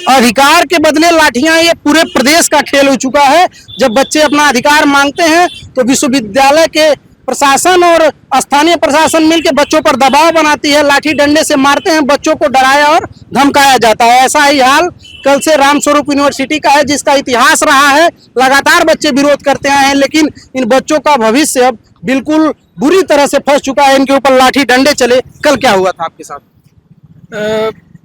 अधिकार के बदले लाठियां, ये पूरे प्रदेश का खेल हो चुका है। जब बच्चे अपना अधिकार मांगते हैं तो विश्वविद्यालय के प्रशासन और स्थानीय प्रशासन मिलकर बच्चों पर दबाव बनाती है, लाठी डंडे से मारते हैं, बच्चों को डराया और धमकाया जाता है। ऐसा ही हाल कल से रामस्वरूप यूनिवर्सिटी का है, जिसका इतिहास रहा है। लगातार बच्चे विरोध करते आए हैं, लेकिन इन बच्चों का भविष्य अब बिल्कुल बुरी तरह से फंस चुका है। इनके ऊपर लाठी डंडे चले। कल क्या हुआ था आपके साथ?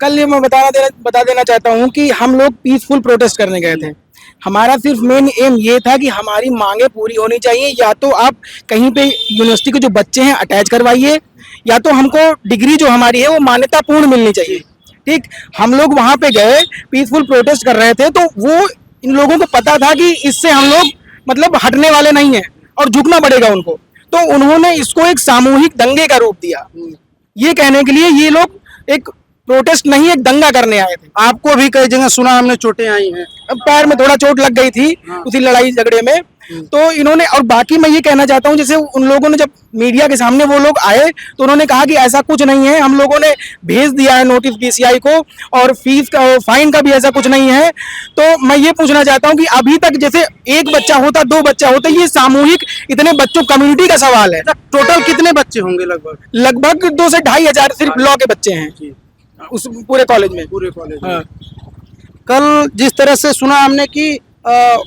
कल ये मैं बता देना चाहता हूँ कि हम लोग पीसफुल प्रोटेस्ट करने गए थे। हमारा सिर्फ मेन एम ये था कि हमारी मांगे पूरी होनी चाहिए। या तो आप कहीं पे यूनिवर्सिटी के जो बच्चे हैं अटैच करवाइए, या तो हमको डिग्री जो हमारी है वो मान्यता पूर्ण मिलनी चाहिए। ठीक, हम लोग वहाँ पे गए, पीसफुल प्रोटेस्ट कर रहे थे, तो वो इन लोगों को पता था कि इससे हम लोग मतलब हटने वाले नहीं हैं और झुकना पड़ेगा उनको। तो उन्होंने इसको एक सामूहिक दंगे का रूप दिया, ये कहने के लिए ये लोग एक प्रोटेस्ट नहीं एक दंगा करने आए थे। आपको भी कई जगह सुना हमने चोटें आई हैं। पैर में थोड़ा चोट लग गई थी उसी लड़ाई झगड़े में। तो इन्होंने, और बाकी मैं ये कहना चाहता हूँ, जैसे उन लोगों ने जब मीडिया के सामने वो लोग आए तो उन्होंने कहा कि ऐसा कुछ नहीं है, हम लोगों ने भेज दिया है नोटिस बीसीआई को, और फीस का फाइन का भी ऐसा कुछ नहीं है। तो मैं ये पूछना चाहता हूँ कि अभी तक जैसे एक बच्चा होता, दो बच्चा होता, ये सामूहिक इतने बच्चों कम्युनिटी का सवाल है। टोटल कितने बच्चे होंगे? लगभग 2 से 2.5 हजार सिर्फ लॉ के बच्चे हैं उस पूरे कॉलेज में। हाँ। कल जिस तरह से सुना हमने कि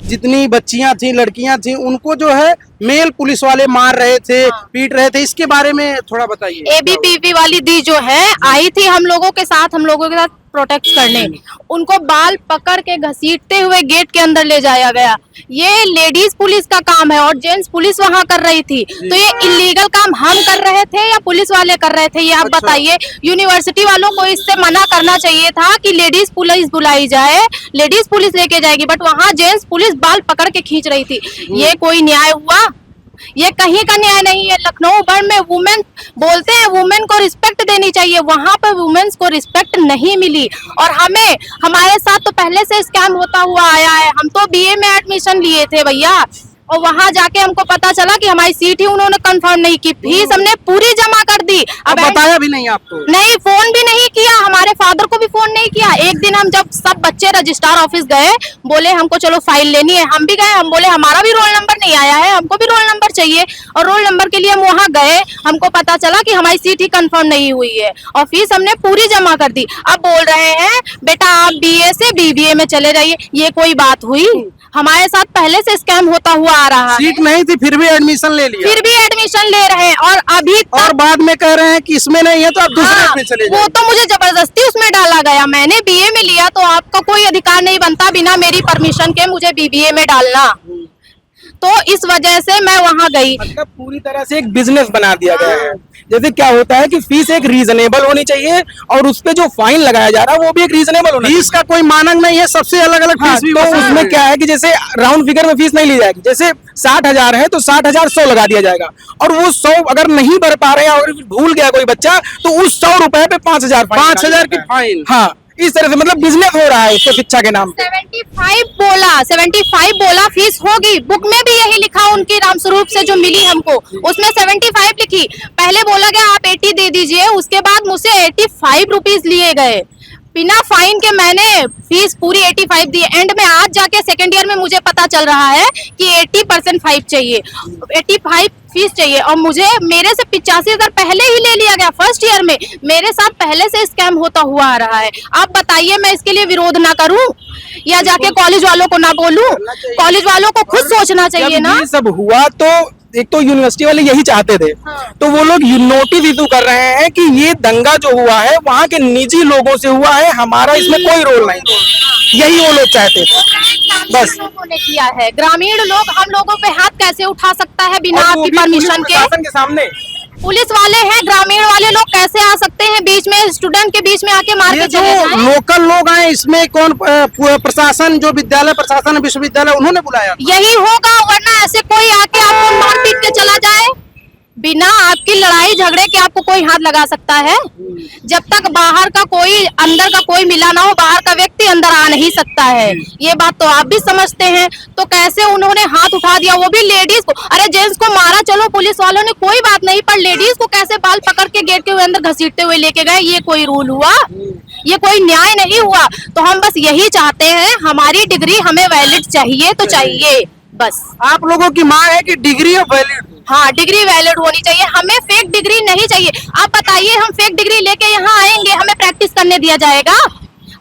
जितनी बच्चियां थी, लड़कियां थी, उनको जो है मेल पुलिस वाले मार रहे थे, पीट रहे थे, इसके बारे में थोड़ा बताइए। एबीपीवी वाली दी जो है आई थी हम लोगों के साथ प्रोटेक्ट करने, उनको बाल पकड़ के घसीटते हुए गेट के अंदर ले जाया गया। ये लेडीज पुलिस का काम है और जेंट्स पुलिस वहां कर रही थी। तो ये इलीगल काम हम कर रहे थे या पुलिस वाले कर रहे थे, ये आप बताइए। यूनिवर्सिटी वालों को इससे मना करना चाहिए था कि लेडीज पुलिस बुलाई जाए, लेडीज पुलिस लेके जाएगी, बट वहाँ जेंट्स पुलिस बाल पकड़ के खींच रही थी। ये कोई न्याय हुआ? ये कहीं का न्याय नहीं है। लखनऊ भर में वुमेन बोलते हैं वुमेन को रिस्पेक्ट देनी चाहिए, वहां पर वुमेन्स को रिस्पेक्ट नहीं मिली। और हमारे साथ तो पहले से स्कैम होता हुआ आया है। हम तो बीए में एडमिशन लिए थे भैया, और वहां जाके हमको पता चला कि हमारी सीट ही उन्होंने कंफर्म नहीं की, फीस हमने पूरी जमा कर दी। अब बताया भी नहीं आपको? नहीं, फोन भी नहीं किया, हमारे फादर को भी फोन नहीं किया। एक दिन हम जब सब बच्चे रजिस्ट्रार ऑफिस गए, बोले हमको चलो फाइल लेनी है, हम भी गए। हम बोले हमारा भी रोल नंबर नहीं आया है, हमको भी रोल नंबर चाहिए। और रोल नंबर के लिए हम वहाँ गए, हमको पता चला कि हमारी सीट ही कंफर्म नहीं हुई है और फीस हमने पूरी जमा कर दी। अब बोल रहे हैं बेटा आप बीए से बीबीए में चले जाइए। ये कोई बात हुई? हमारे साथ पहले से स्कैम होता हुआ आ रहा है। सीट नहीं थी फिर भी एडमिशन ले लिया, फिर भी एडमिशन ले रहे हैं, और अभी और बाद में कह रहे हैं कि इसमें नहीं है तो आप दूसरे में चले जाइए। वो तो मुझे जबरदस्ती उसमें डाला गया। मैंने बीए में लिया तो आपका कोई अधिकार नहीं बनता बिना मेरी परमिशन के मुझे बीबीए में डालना। तो इस वजह से मैं वहां गई। मतलब पूरी तरह से एक बिजनेस बना दिया गया है। जैसे क्या होता है कि फीस एक रीजनेबल होनी चाहिए और उस पे जो फाइन लगाया जा रहा है वो भी एक रीजनेबल होना। फीस का कोई मानक नहीं है, सबसे अलग अलग फीस भी। तो उसमें क्या है कि जैसे राउंड फिगर में फीस नहीं ली जाएगी। जैसे 60,000 है तो 60,000 100 लगा दिया जाएगा, और वो 100 अगर नहीं भर पा रहे हैं और भूल गया कोई बच्चा तो उस 100 रुपए पे 5,000 की फाइन। हाँ, इस तरह से मतलब बिजनेस हो रहा है इससे शिक्षा के नाम पे। 75 बोला फीस होगी। बुक में भी यही लिखा, उनकी रामस्वरूप से जो मिली हमको उसमें 75 लिखी। पहले बोला गया आप 80 दे दीजिए, उसके बाद मुझसे 85 रुपीज लिए गए बिना फाइन के। मैंने फीस पूरी 85 दी। एंड में आज जाके सेकेंड ईयर में मुझे पता चल रहा है कि 80% फाइव चाहिए, 85 फीस चाहिए, और मुझे मेरे से 85,000 पहले ही ले लिया गया फर्स्ट ईयर में। मेरे साथ पहले से स्कैम होता हुआ आ रहा है। आप बताइए मैं इसके लिए विरोध ना करूं या जाके कॉलेज वालों को ना बोलूं? कॉलेज वालों को खुद सोचना चाहिए ना। ये सब हुआ तो एक तो यूनिवर्सिटी वाले यही चाहते थे, तो वो लोग नोटिस इशू कर रहे हैं कि ये दंगा जो हुआ है वहाँ के निजी लोगों से हुआ है, हमारा इसमें कोई रोल नहीं। यही वो लोग चाहते थे। बस लोगों ने किया है, ग्रामीण लोग हम लोगों पे हाथ कैसे उठा सकता है बिना आपकी परमिशन के सामने? पुलिस वाले हैं, ग्रामीण वाले लोग कैसे आ सकते हैं बीच में, स्टूडेंट के बीच में आके मार के चले जाएं? लोकल लोग आए, इसमें कौन प्रशासन, जो विद्यालय प्रशासन विश्वविद्यालय उन्होंने बुलाया? यही होगा, वरना ऐसे कोई आके आपको मार पीट के चला जाए बिना आपकी लड़ाई झगड़े के आपको कोई हाथ लगा सकता है? जब तक बाहर का कोई अंदर का कोई मिला ना हो, बाहर का व्यक्ति अंदर आ नहीं सकता है। ये बात तो आप भी समझते हैं। तो कैसे उन्होंने हाथ उठा दिया, वो भी लेडीज को? अरे जेंट्स को मारा चलो पुलिस वालों ने, कोई बात नहीं, पर लेडीज को कैसे बाल पकड़ के गेट के अंदर घसीटते हुए लेके गए? ये कोई रूल हुआ? ये कोई न्याय नहीं हुआ। तो हम बस यही चाहते हैं, हमारी डिग्री हमें वैलिड चाहिए तो चाहिए बस। आप लोगों की मांग है कि डिग्री वैलिड हो। हाँ, डिग्री वैलिड होनी चाहिए, हमें फेक डिग्री नहीं चाहिए। आप बताइए, हम फेक डिग्री लेके यहाँ आएंगे, हमें प्रैक्टिस करने दिया जाएगा?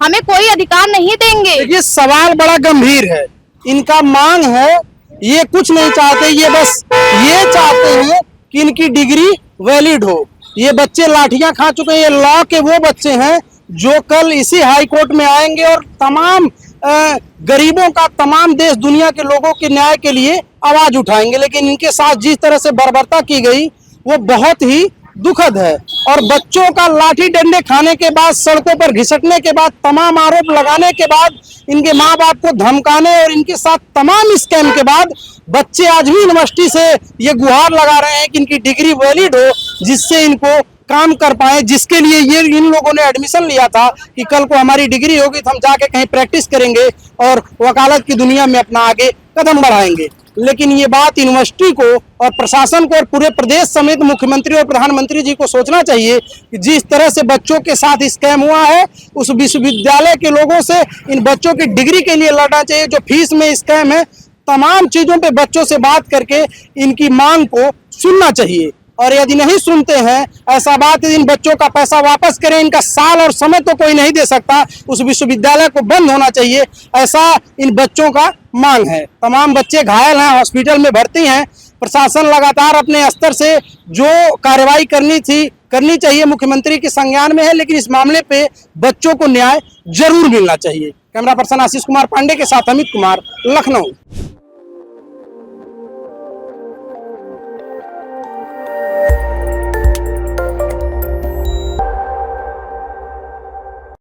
हमें कोई अधिकार नहीं देंगे। देखिए सवाल बड़ा गंभीर है, इनका मांग है, ये कुछ नहीं चाहते, ये बस ये चाहते हैं कि इनकी डिग्री वैलिड हो। ये बच्चे लाठियां खा चुके हैं, ये लॉ के वो बच्चे हैं जो कल इसी हाई कोर्ट में आएंगे और तमाम गरीबों का, तमाम देश दुनिया के लोगों के न्याय के लिए आवाज उठाएंगे। लेकिन इनके साथ जिस तरह से बर्बरता की गई वो बहुत ही दुखद है। और बच्चों का लाठी डंडे खाने के बाद, सड़कों पर घिसटने के बाद, तमाम आरोप लगाने के बाद, इनके माँ बाप को धमकाने और इनके साथ तमाम स्कैम के बाद बच्चे आज भी यूनिवर्सिटी से ये गुहार लगा रहे हैं कि इनकी डिग्री वैलिड हो, जिससे इनको काम कर पाए, जिसके लिए ये इन लोगों ने एडमिशन लिया था कि कल को हमारी डिग्री होगी तो हम जाके कहीं प्रैक्टिस करेंगे और वकालत की दुनिया में अपना आगे कदम बढ़ाएंगे। लेकिन ये बात यूनिवर्सिटी को और प्रशासन को और पूरे प्रदेश समेत मुख्यमंत्री और प्रधानमंत्री जी को सोचना चाहिए कि जिस तरह से बच्चों के साथ स्कैम हुआ है, उस विश्वविद्यालय के लोगों से इन बच्चों की डिग्री के लिए लड़ना चाहिए। जो फीस में स्कैम है, तमाम चीजों पे बच्चों से बात करके इनकी मांग को सुनना चाहिए। और यदि नहीं सुनते हैं, ऐसा बात इन बच्चों का पैसा वापस करें, इनका साल और समय तो कोई नहीं दे सकता, उस विश्वविद्यालय को बंद होना चाहिए, ऐसा इन बच्चों का मांग है। तमाम बच्चे घायल हैं, हॉस्पिटल में भर्ती हैं। प्रशासन लगातार अपने स्तर से जो कार्रवाई करनी चाहिए मुख्यमंत्री के संज्ञान में है, लेकिन इस मामले पे बच्चों को न्याय जरूर मिलना चाहिए। कैमरा पर्सन आशीष कुमार पांडे के साथ अमित कुमार, लखनऊ।